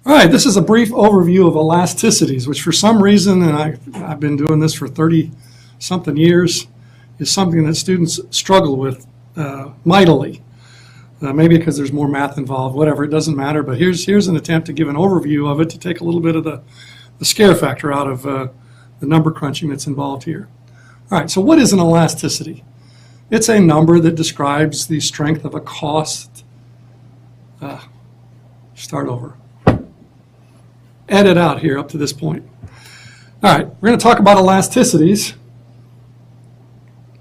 All right, this is a brief overview of elasticities, which for some reason, and I've been doing this for 30-something years, is something that students struggle with mightily. Maybe because there's more math involved, whatever, it doesn't matter. But here's an attempt to give an overview of it to take a little bit of the scare factor out of the number crunching that's involved here. All right, so what is an elasticity? It's a number that describes the strength of a cost. Start over. Edit out here up to this point. All right, we're going to talk about elasticities.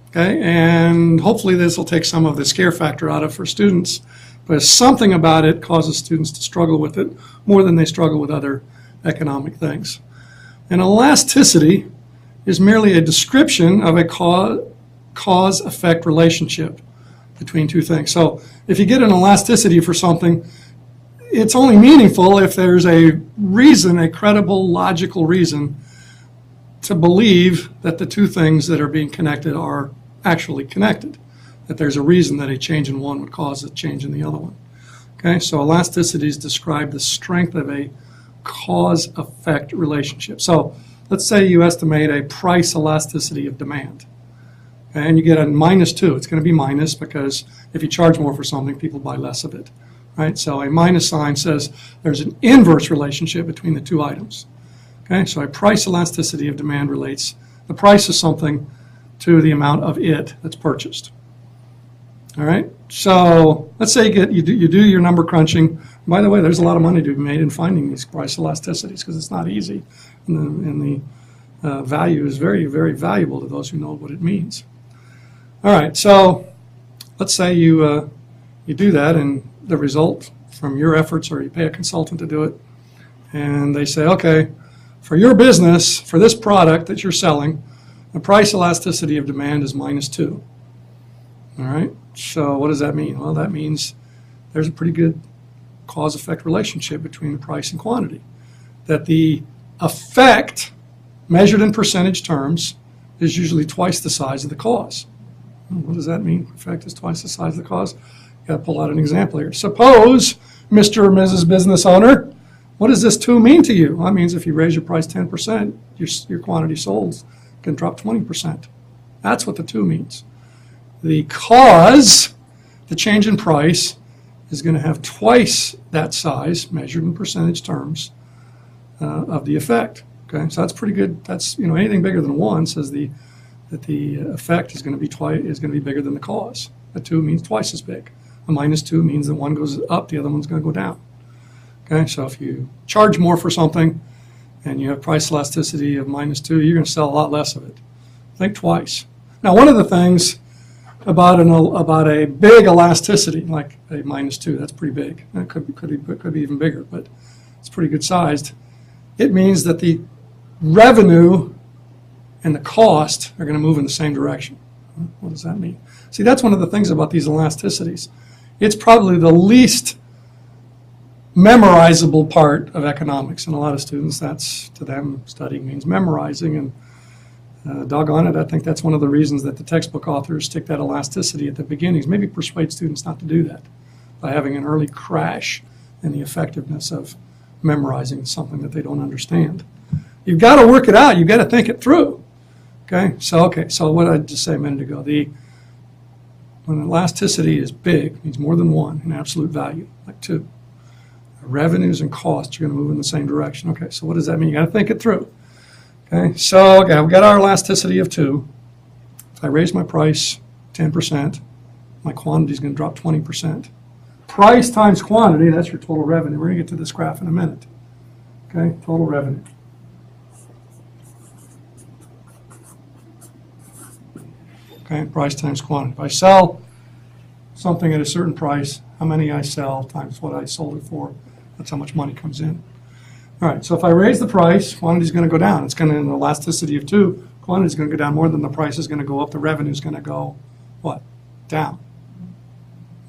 Okay, and hopefully this will take some of the scare factor out of for students, but something about it causes students to struggle with it more than they struggle with other economic things. An elasticity is merely a description of a cause-effect relationship between two things. So if you get an elasticity for something, it's only meaningful if there's a reason, a credible, logical reason to believe that the two things that are being connected are actually connected, that there's a reason that a change in one would cause a change in the other one. Okay, so elasticities describe the strength of a cause-effect relationship. So let's say you estimate a price elasticity of demand, okay, and you get a -2. It's going to be minus because if you charge more for something, people buy less of it. Right? So a minus sign says there's an inverse relationship between the two items. Okay, so a price elasticity of demand relates the price of something to the amount of it that's purchased. All right, so let's say you do your number crunching. By the way, there's a lot of money to be made in finding these price elasticities because it's not easy, and the value is very, very valuable to those who know what it means. All right, so let's say you do that, and the result from your efforts, or you pay a consultant to do it, and they say, okay, for your business, for this product that you're selling, the price elasticity of demand is -2. All right, so what does that mean? Well, that means there's a pretty good cause-effect relationship between the price and quantity, that the effect measured in percentage terms is usually twice the size of the cause. What does that mean? Effect is twice the size of the cause. Got to pull out an example here. Suppose, Mr. or Mrs. Business Owner, what does this 2 mean to you? Well, that means if you raise your price 10%, your quantity sold can drop 20%. That's what the 2 means. The cause, the change in price, is going to have twice that size, measured in percentage terms, of the effect. Okay, so that's pretty good. That's, anything bigger than 1 says that the effect is going to be bigger than the cause. A 2 means twice as big. A -2 means that one goes up, the other one's going to go down. Okay, so if you charge more for something and you have price elasticity of -2, you're going to sell a lot less of it. Think twice. Now, one of the things about a big elasticity, like a -2, that's pretty big. It could be even bigger, but it's pretty good sized. It means that the revenue and the cost are going to move in the same direction. What does that mean? See, that's one of the things about these elasticities. It's probably the least memorizable part of economics. And a lot of students, that's, to them, studying means memorizing. And doggone it, I think that's one of the reasons that the textbook authors stick that elasticity at the beginnings. Maybe persuade students not to do that by having an early crash in the effectiveness of memorizing something that they don't understand. You've got to work it out. You've got to think it through. Okay, so what I just said a minute ago, when elasticity is big, means more than 1 in absolute value, like 2. Revenues and costs are going to move in the same direction. Okay, so what does that mean? You got to think it through. Okay, so we've got our elasticity of 2. If I raise my price 10%, my quantity is going to drop 20%. Price times quantity, that's your total revenue. We're going to get to this graph in a minute. Okay, total revenue. Okay, price times quantity. If I sell something at a certain price, how many I sell times what I sold it for, that's how much money comes in. All right, so if I raise the price, quantity is going to go down. It's going to, in an elasticity of 2, quantity is going to go down more than the price is going to go up. The revenue is going to go, what? Down.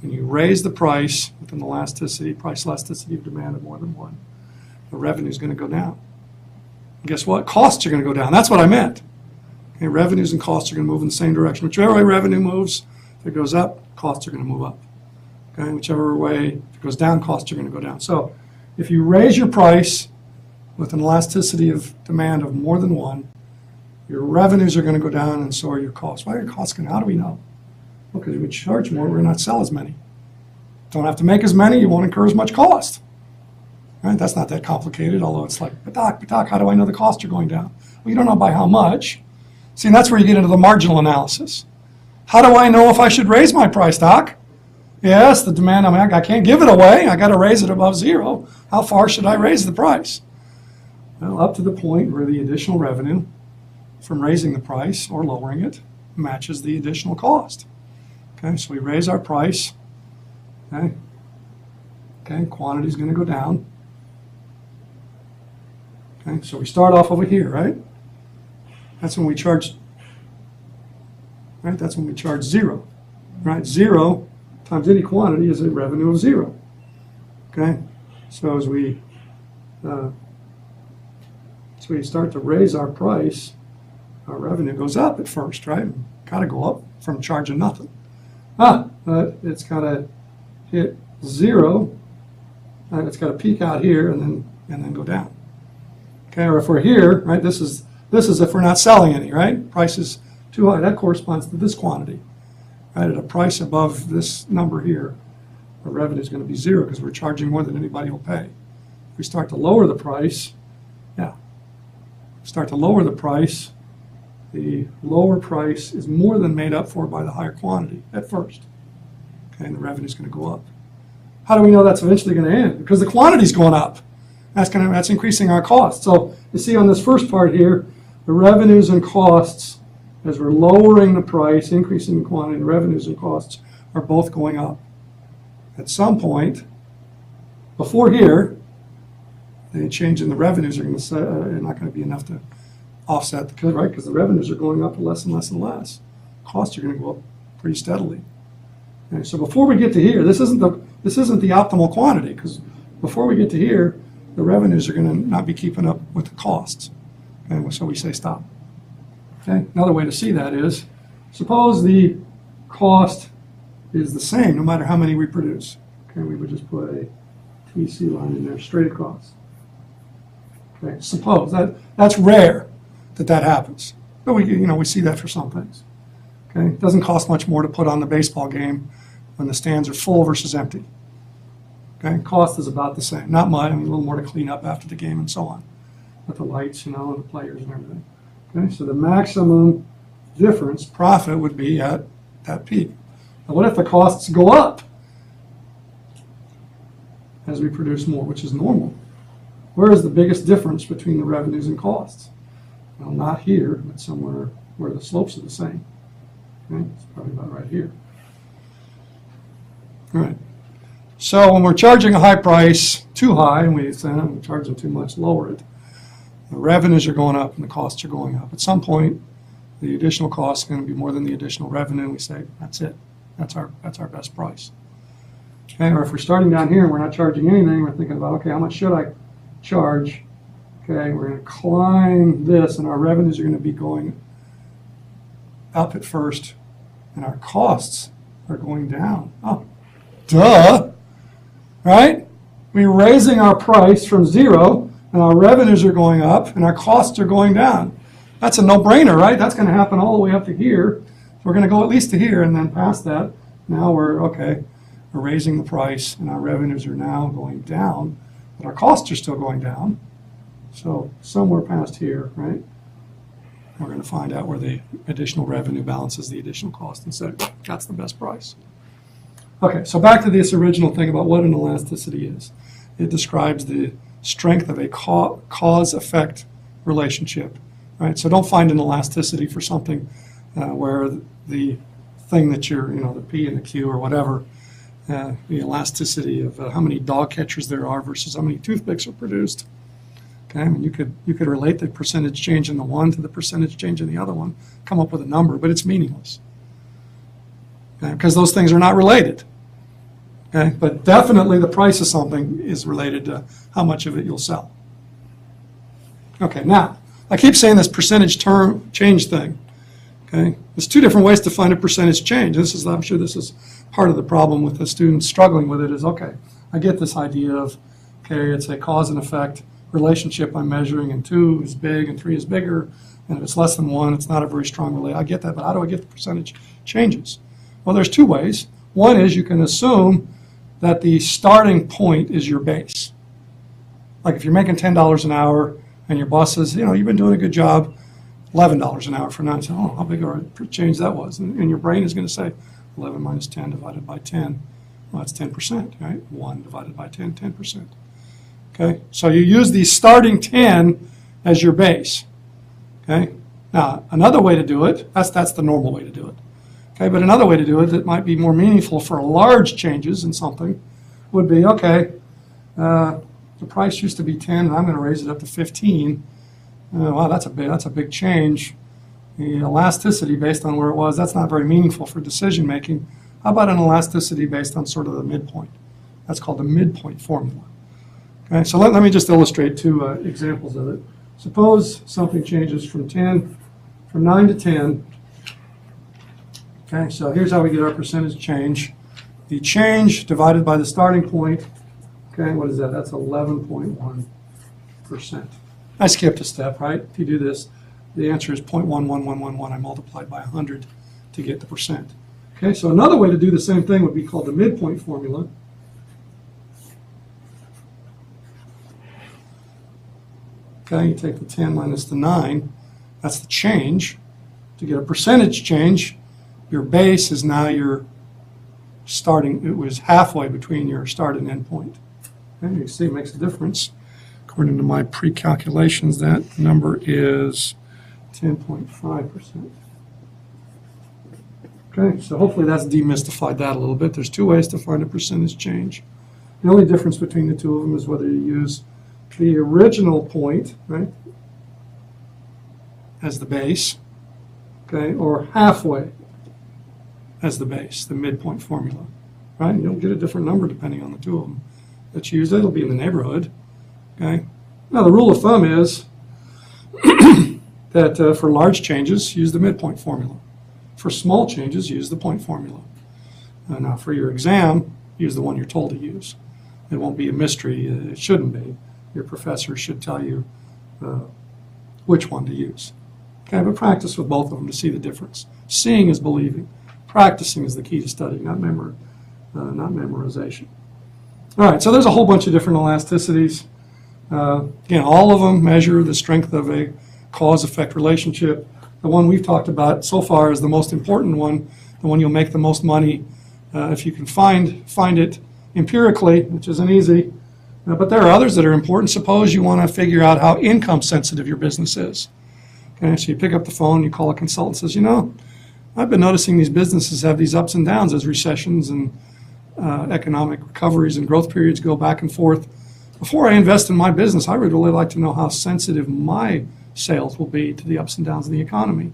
When you raise the price with an elasticity, price elasticity of demand of more than 1, the revenue is going to go down. And guess what? Costs are going to go down. That's what I meant. Okay, revenues and costs are going to move in the same direction. Whichever way revenue moves, if it goes up, costs are going to move up. Okay, whichever way, if it goes down, costs are going to go down. So if you raise your price with an elasticity of demand of more than 1, your revenues are going to go down and so are your costs. Why are your costs going down? How do we know? Well, because if we charge more, we're going to not sell as many. Don't have to make as many, you won't incur as much cost. Right? That's not that complicated, although it's like, but doc, how do I know the costs are going down? Well, you don't know by how much. See, and that's where you get into the marginal analysis. How do I know if I should raise my price, doc? Yes, the demand, I can't give it away. I got to raise it above 0. How far should I raise the price? Well, up to the point where the additional revenue from raising the price or lowering it matches the additional cost. Okay, so we raise our price. Okay, quantity is going to go down. Okay, so we start off over here, right? That's when we charge. Right, that's when we charge 0. Right, 0 times any quantity is a revenue of 0. Okay, so as we start to raise our price, our revenue goes up at first, right? Got to go up from charging nothing. But it's got to hit 0. It's got to peak out here and then go down. Okay, or if we're here, right? This is if we're not selling any, right? Price is too high. That corresponds to this quantity. Right, at a price above this number here, our revenue is going to be 0 because we're charging more than anybody will pay. If we start to lower the price, the lower price is more than made up for by the higher quantity at first. Okay, and the revenue is going to go up. How do we know that's eventually going to end? Because the quantity is going up. That's increasing our costs. So you see on this first part here, the revenues and costs, as we're lowering the price, increasing the quantity, the revenues and costs are both going up. At some point, before here, the change in the revenues are not going to be enough to offset the right? Because the revenues are going up less and less and less. Costs are going to go up pretty steadily. Okay, so before we get to here, this isn't the optimal quantity, because before we get to here, the revenues are going to not be keeping up with the costs. Okay, so we say stop. Okay, another way to see that is, suppose the cost is the same no matter how many we produce. Okay, we would just put a TC line in there straight across. Okay, suppose that's rare that happens, but we see that for some things. Okay, it doesn't cost much more to put on the baseball game when the stands are full versus empty. Okay, cost is about the same, not much. A little more to clean up after the game and so on, with the lights, and the players and everything. Okay, so the maximum difference profit would be at that peak. Now, what if the costs go up as we produce more, which is normal? Where is the biggest difference between the revenues and costs? Well, not here, but somewhere where the slopes are the same. Okay, it's probably about right here. All right. So when we're charging a high price, too high, and we say, we're charging too much, lower it. The revenues are going up and the costs are going up. At some point, the additional cost is going to be more than the additional revenue, and we say, that's it. That's our best price. Okay, or if we're starting down here and we're not charging anything, we're thinking about, okay, how much should I charge? Okay, we're going to climb this, and our revenues are going to be going up at first, and our costs are going down. Oh, duh, right? We're raising our price from 0, and our revenues are going up, and our costs are going down. That's a no-brainer, right? That's going to happen all the way up to here. We're going to go at least to here, and then past that, now we're raising the price, and our revenues are now going down, but our costs are still going down. So somewhere past here, right, we're going to find out where the additional revenue balances the additional cost and say, that's the best price. Okay, so back to this original thing about what an elasticity is. It describes the strength of a cause-effect relationship, right? So don't find an elasticity for something where the thing that you're, the P and the Q or whatever, the elasticity of how many dog catchers there are versus how many toothpicks are produced. Okay, I mean, you could relate the percentage change in the one to the percentage change in the other one, come up with a number, but it's meaningless. Okay, because those things are not related. Okay, but definitely the price of something is related to how much of it you'll sell. Okay, now, I keep saying this percentage term change thing. Okay, there's two different ways to find a percentage change. I'm sure this is part of the problem with the students struggling with it is, okay, I get this idea of Okay, it's a cause and effect relationship I'm measuring, and 2 is big and 3 is bigger, and if it's less than 1, it's not a very strong relation. I get that, but how do I get the percentage changes? Well, there's 2 ways. One is you can assume that the starting point is your base. Like if you're making $10 an hour and your boss says, you've been doing a good job, $11 an hour for 9, so, how big of a change that was? And your brain is going to say, 11 minus 10 divided by 10, well, that's 10%, right? 1 divided by 10, 10%. Okay, so you use the starting 10 as your base. Okay, now another way to do it, that's the normal way to do it. Okay, but another way to do it that might be more meaningful for large changes in something would be, okay, the price used to be 10 and I'm going to raise it up to 15. Wow, that's a big change. The elasticity based on where it was, that's not very meaningful for decision making. How about an elasticity based on sort of the midpoint? That's called the midpoint formula. Okay, so let me just illustrate 2 examples of it. Suppose something changes from 9 to 10. Okay, so here's how we get our percentage change. The change divided by the starting point, okay, what is that? That's 11.1%. I skipped a step, right? If you do this, the answer is 0.11111. I multiplied by 100 to get the percent. Okay, so another way to do the same thing would be called the midpoint formula. Okay, you take the 10 minus the 9, that's the change. To get a percentage change, your base is now your starting, it was halfway between your start and end point. Okay, you see it makes a difference. According to my pre-calculations, that number is 10.5%. Okay, so hopefully that's demystified that a little bit. There's 2 ways to find a percentage change. The only difference between the 2 of them is whether you use the original point, right, as the base, okay, or halfway as the base, the midpoint formula, right? You'll get a different number depending on the 2 of them that you use. It'll be in the neighborhood, okay? Now, the rule of thumb is that for large changes, use the midpoint formula. For small changes, use the point formula. Now, for your exam, use the one you're told to use. It won't be a mystery. It shouldn't be. Your professor should tell you which one to use. Okay, but practice with both of them to see the difference. Seeing is believing. Practicing is the key to study, not memorization. All right, so there's a whole bunch of different elasticities. Again, all of them measure the strength of a cause-effect relationship. The one we've talked about so far is the most important one, the one you'll make the most money if you can find it empirically, which isn't easy. But there are others that are important. Suppose you want to figure out how income sensitive your business is. Okay, so you pick up the phone, you call a consultant, says, I've been noticing these businesses have these ups and downs as recessions and economic recoveries and growth periods go back and forth. Before I invest in my business, I would really like to know how sensitive my sales will be to the ups and downs of the economy.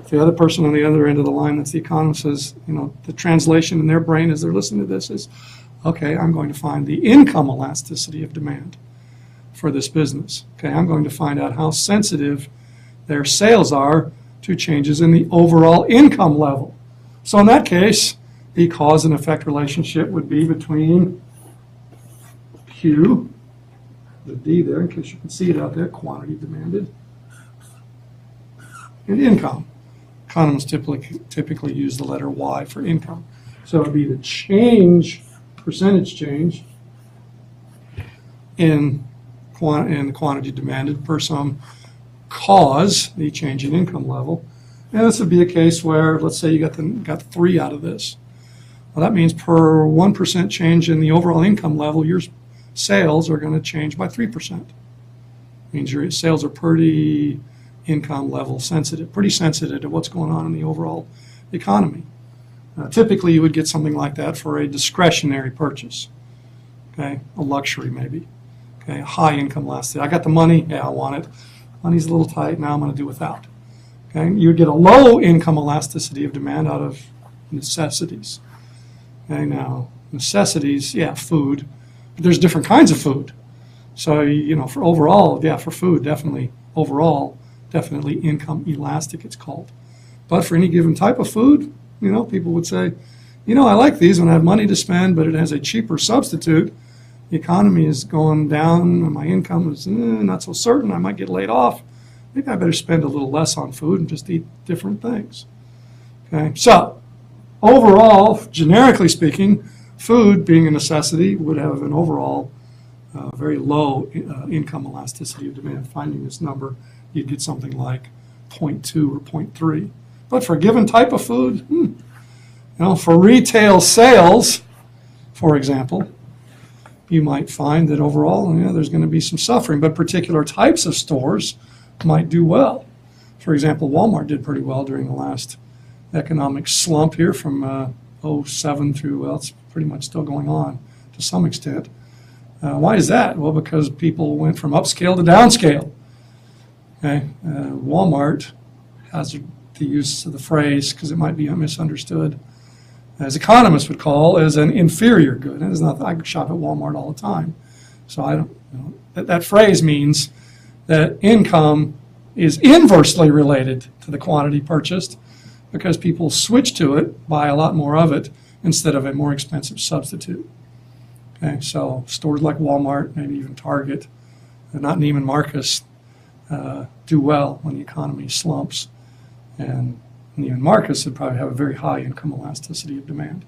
The other person on the other end of the line that's the economist says, the translation in their brain as they're listening to this is, okay, I'm going to find the income elasticity of demand for this business. Okay, I'm going to find out how sensitive their sales are to changes in the overall income level. So in that case, the cause and effect relationship would be between Q, the D there, in case you can see it out there, quantity demanded, and income. Economists typically use the letter Y for income. So it would be the change, percentage change in the quantity demanded per some cause, the change in income level. And this would be a case where, let's say you got 3 out of this. Well, that means per 1% change in the overall income level, your sales are going to change by 3%. Means your sales are pretty income level sensitive, pretty sensitive to what's going on in the overall economy. Typically, you would get something like that for a discretionary purchase, okay, a luxury maybe, okay, a high income elasticity. I got the money, yeah, I want it. Money's a little tight, now I'm going to do without. Okay, you would get a low income elasticity of demand out of necessities. Okay, now necessities, yeah, food, but there's different kinds of food. So, for overall, yeah, for food, definitely, overall, definitely income elastic, it's called. But for any given type of food, people would say, I like these when I have money to spend, but it has a cheaper substitute. the economy is going down, and my income is not so certain, I might get laid off, maybe I better spend a little less on food and just eat different things. Okay, so overall, generically speaking, food being a necessity would have an overall very low income elasticity of demand. Finding this number, you'd get something like 0.2 or 0.3. But for a given type of food, for retail sales, for example, you might find that overall, there's going to be some suffering, but particular types of stores might do well. For example, Walmart did pretty well during the last economic slump here from 07 through, well, it's pretty much still going on to some extent. Why is that? Well, because people went from upscale to downscale. Okay, Walmart has the use of the phrase, because it might be misunderstood, as economists would call, as an inferior good. And it's not, I shop at Walmart all the time, so I don't. That phrase means that income is inversely related to the quantity purchased, because people switch to it, buy a lot more of it instead of a more expensive substitute. Okay, so stores like Walmart, maybe even Target, not Neiman Marcus, do well when the economy slumps. And Neiman Marcus would probably have a very high income elasticity of demand.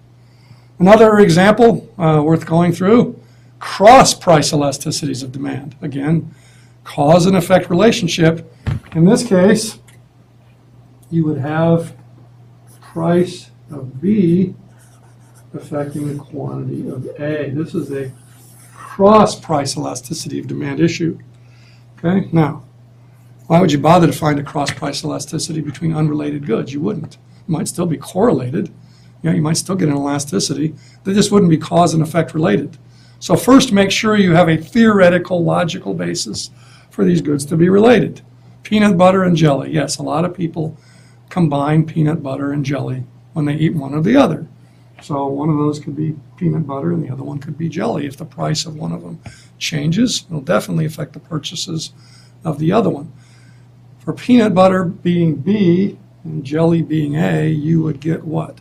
Another example worth going through, cross-price elasticities of demand. Again, cause and effect relationship. In this case, you would have price of B affecting the quantity of A. This is a cross-price elasticity of demand issue. Okay, now, why would you bother to find a cross-price elasticity between unrelated goods? You wouldn't. It might still be correlated. You might still get an elasticity. They just wouldn't be cause and effect related. So first, make sure you have a theoretical, logical basis for these goods to be related. Peanut butter and jelly. Yes, a lot of people combine peanut butter and jelly when they eat one or the other. So one of those could be peanut butter and the other one could be jelly. If the price of one of them changes, it'll definitely affect the purchases of the other one. For peanut butter being B and jelly being A, you would get what?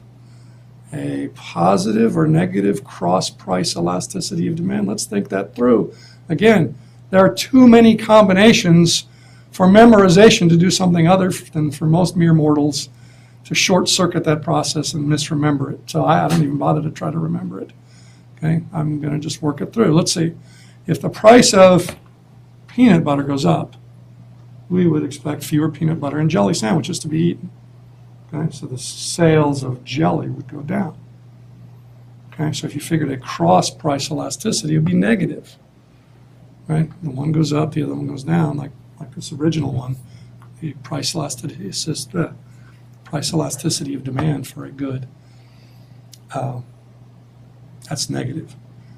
A positive or negative cross-price elasticity of demand. Let's think that through. Again, there are too many combinations for memorization to do something other than for most mere mortals to short-circuit that process and misremember it. So I don't even bother to try to remember it. Okay, I'm going to just work it through. Let's see. If the price of peanut butter goes up, we would expect fewer peanut butter and jelly sandwiches to be eaten. Okay, so the sales of jelly would go down. Okay, so if you figured a cross-price elasticity, it would be negative. Right, the one goes up, the other one goes down, like this original one. The price elasticity of demand for a good, that's negative.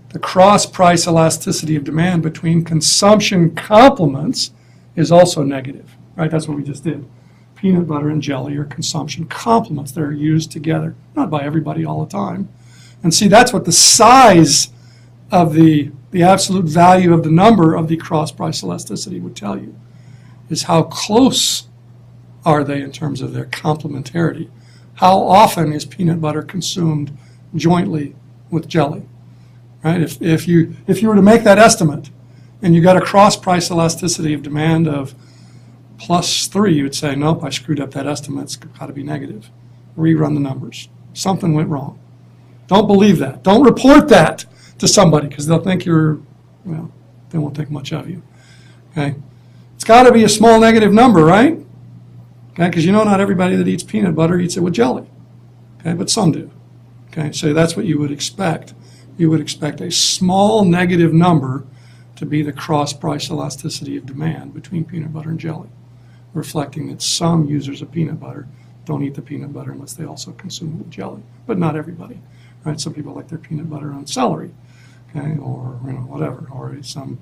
The cross-price elasticity of demand between consumption complements is also negative, right? That's what we just did. Peanut butter and jelly are consumption complements that are used together, not by everybody all the time. And see, that's what the size of the absolute value of the number of the cross-price elasticity would tell you, is how close are they in terms of their complementarity. How often is peanut butter consumed jointly with jelly, right? If you were to make that estimate and you got a cross-price elasticity of demand of +3, you would say, nope, I screwed up that estimate. It's got to be negative. Rerun the numbers. Something went wrong. Don't believe that. Don't report that to somebody, because they'll think you're, well, they won't think much of you. Okay? It's got to be a small negative number, right? Okay, because not everybody that eats peanut butter eats it with jelly. Okay, but some do. Okay, so that's what you would expect. You would expect a small negative number to be the cross-price elasticity of demand between peanut butter and jelly, reflecting that some users of peanut butter don't eat the peanut butter unless they also consume it with jelly, but not everybody. Right? Some people like their peanut butter on celery, okay, or whatever, or some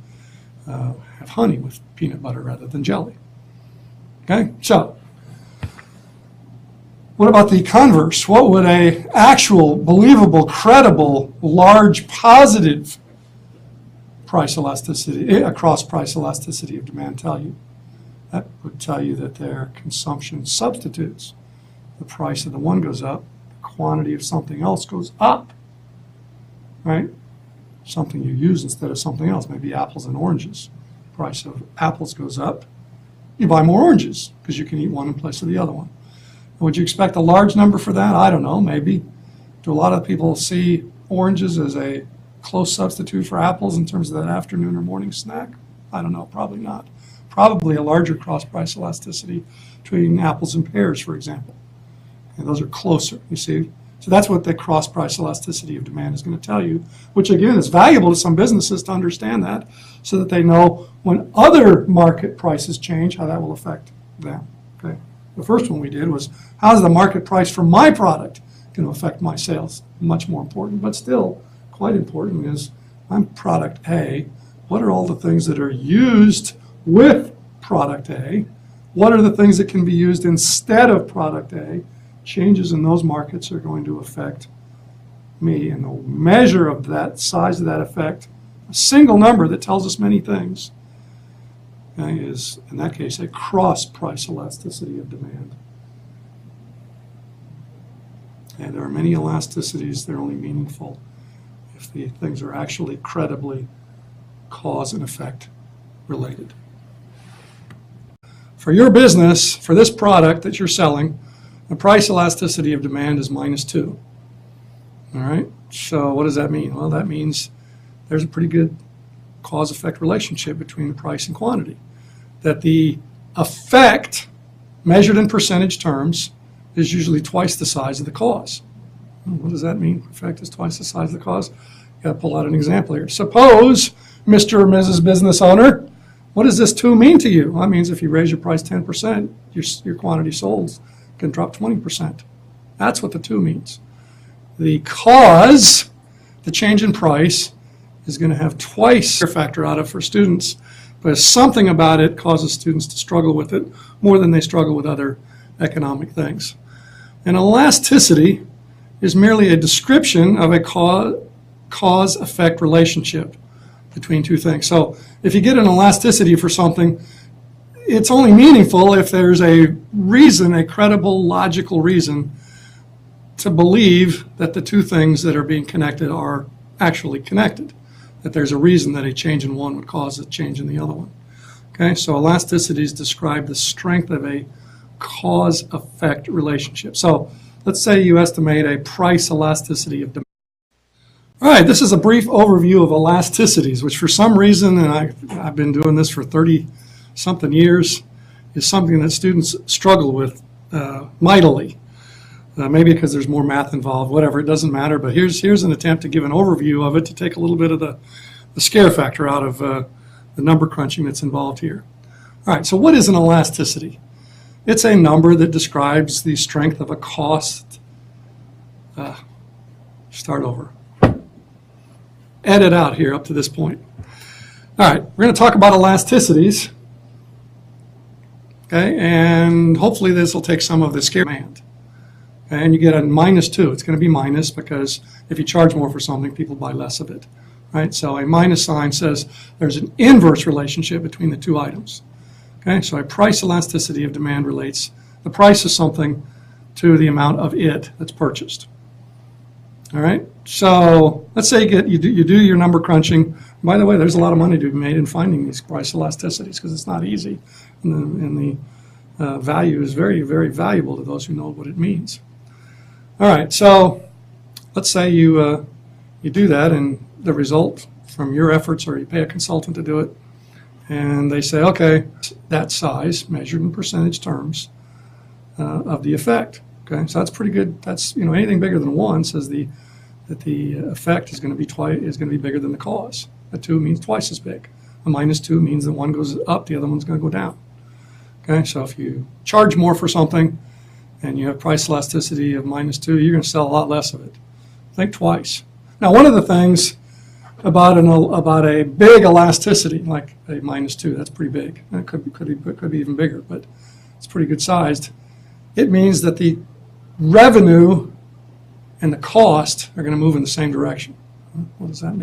have honey with peanut butter rather than jelly. Okay, so what about the converse? What would a actual, believable, credible, large, positive price elasticity, a cross-price elasticity of demand tell you? That would tell you that their consumption substitutes. The price of the one goes up, the quantity of something else goes up, right? something you use instead of something else, maybe apples and oranges. Price of apples goes up, you buy more oranges because you can eat one in place of the other one. Would you expect a large number for that? I don't know, maybe. Do a lot of people see oranges as a close substitute for apples in terms of that afternoon or morning snack? I don't know, probably not. Probably a larger cross-price elasticity between apples and pears, for example. And those are closer, you see. So that's what the cross-price elasticity of demand is going to tell you, which again is valuable to some businesses to understand that so that they know when other market prices change, how that will affect them. Okay. The first one we did was, how's the market price for my product going to affect my sales? Much more important, but still quite important is, I'm product A. What are all the things that are used with product A? What are the things that can be used instead of product A? Changes in those markets are going to affect me, and the measure of that, size of that effect, a single number that tells us many things, is, in that case, a cross-price elasticity of demand. And there are many elasticities that are only meaningful if the things are actually credibly cause and effect related. For your business, for this product that you're selling, the price elasticity of demand is -2. All right, so what does that mean? Well, that means there's a pretty good cause-effect relationship between the price and quantity. That the effect, measured in percentage terms, is usually twice the size of the cause. What does that mean? Effect is twice the size of the cause. You've got to pull out an example here. Suppose, Mr. or Mrs. Business Owner, what does this 2 mean to you? Well, that means if you raise your price 10%, your quantity sold can drop 20%. That's what the 2 means. The cause, the change in price, is going to have twice factor out of for students, but something about it causes students to struggle with it more than they struggle with other economic things. And elasticity is merely a description of a cause-effect relationship between two things. So if you get an elasticity for something, it's only meaningful if there's a reason, a credible, logical reason to believe that the two things that are being connected are actually connected, that there's a reason that a change in one would cause a change in the other one. Okay, so elasticities describe the strength of a cause-effect relationship. So let's say you estimate a price elasticity of demand. All right, this is a brief overview of elasticities, which for some reason, and I've been doing this for 30-something years, is something that students struggle with mightily. Maybe because there's more math involved, whatever, it doesn't matter. But here's an attempt to give an overview of it to take a little bit of the scare factor out of the number crunching that's involved here. All right, so what is an elasticity? It's a number that describes the strength of a cost. Start over. Edit out here up to this point. All right, we're going to talk about elasticities. Okay, and hopefully this will take some of the scare demand. And you get a -2. It's going to be minus because if you charge more for something, people buy less of it, right? So a minus sign says there's an inverse relationship between the two items. Okay, so a price elasticity of demand relates the price of something to the amount of it that's purchased. All right, so let's say you do your number crunching. By the way, there's a lot of money to be made in finding these price elasticities because it's not easy, and the value is very, very valuable to those who know what it means. All right, so let's say you do that, and the result from your efforts, or you pay a consultant to do it, and they say, okay, that size measured in percentage terms of the effect. Okay, so that's pretty good. That's, you know, anything bigger than 1 says that the effect is going to be bigger than the cause. A 2 means twice as big. A -2 means that one goes up, the other one's going to go down. Okay, so if you charge more for something and you have price elasticity of -2, you're going to sell a lot less of it. Think twice. Now, one of the things about a big elasticity, like a -2, that's pretty big. It could be even bigger, but it's pretty good sized. It means that the revenue and the cost are going to move in the same direction. What does that mean?